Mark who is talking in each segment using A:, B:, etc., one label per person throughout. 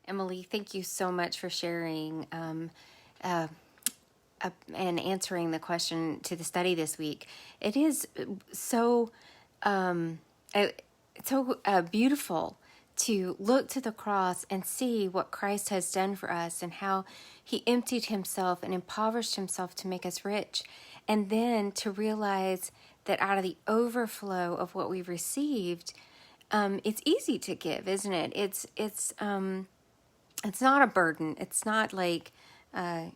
A: Emily, thank you so much for sharing uh, and answering the question to the study this week. It is so uh, beautiful to look to the cross and see what Christ has done for us and how he emptied himself and impoverished himself to make us rich. And then to realize that out of the overflow of what we've received, it's easy to give, isn't it? It's not a burden. It's not like a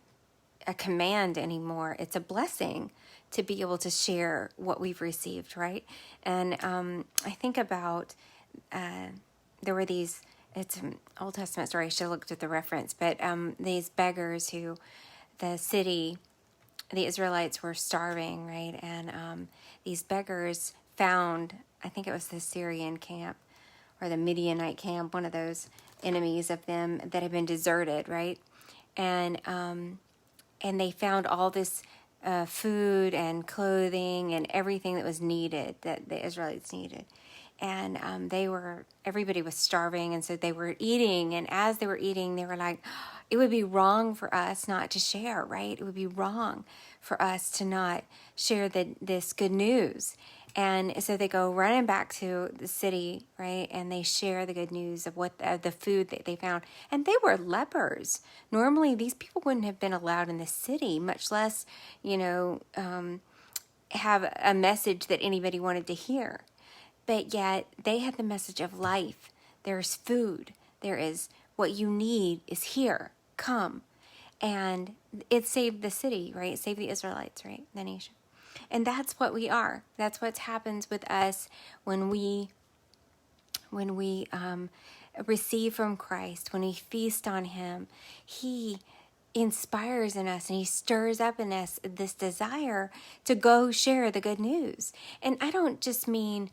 A: command anymore. It's a blessing to be able to share what we've received, right? And I think about there were these. It's an Old Testament story. I should have looked at the reference, but these beggars who the Israelites were starving, right? And these beggars found, I think it was the Syrian camp or the Midianite camp, one of those enemies of them that had been deserted, right? And they found all this food and clothing and everything that was needed, that the Israelites needed. And everybody was starving, and so they were eating. And as they were eating, they were like, it would be wrong for us not to share, right? It would be wrong for us to not share this good news. And so they go running back to the city, right? And they share the good news of what the food that they found. And they were lepers. Normally, these people wouldn't have been allowed in the city, much less, have a message that anybody wanted to hear. But yet they had the message of life. There's food. There is what you need is here. Come. And it saved the city, right? It saved the Israelites, right? The nation. And that's what we are. That's what happens with us when we receive from Christ, when we feast on him. He inspires in us and he stirs up in us this desire to go share the good news. And I don't just mean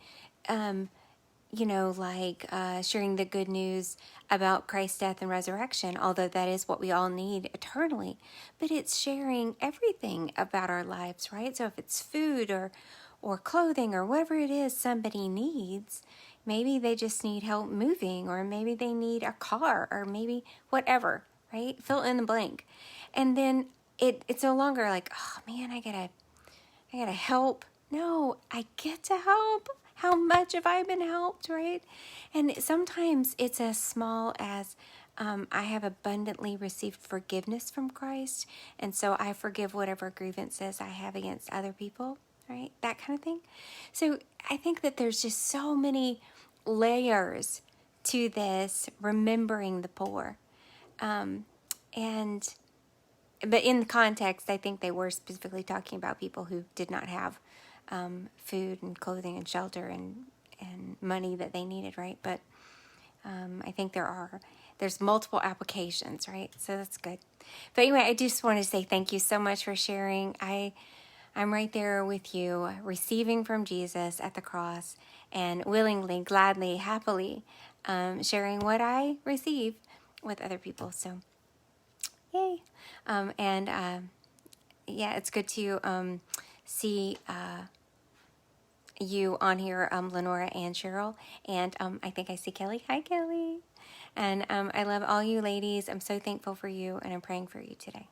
A: sharing the good news about Christ's death and resurrection, although that is what we all need eternally. But it's sharing everything about our lives, right? So if it's food or clothing or whatever it is somebody needs, maybe they just need help moving, or maybe they need a car, or maybe whatever, right? Fill in the blank. And then it's no longer like, oh man, I gotta help. No, I get to help. How much have I been helped, right? And sometimes it's as small as I have abundantly received forgiveness from Christ, and so I forgive whatever grievances I have against other people, right? That kind of thing. So I think that there's just so many layers to this remembering the poor. But in the context, I think they were specifically talking about people who did not have food and clothing and shelter and money that they needed, right? But I think there's multiple applications, right? So that's good. But anyway, I just want to say thank you so much for sharing. I'm right there with you, receiving from Jesus at the cross and willingly, gladly, happily sharing what I receive with other people. So, yay. It's good to see you on here, Lenora and Cheryl. And I think I see Kelly. Hi, Kelly. And I love all you ladies. I'm so thankful for you, and I'm praying for you today.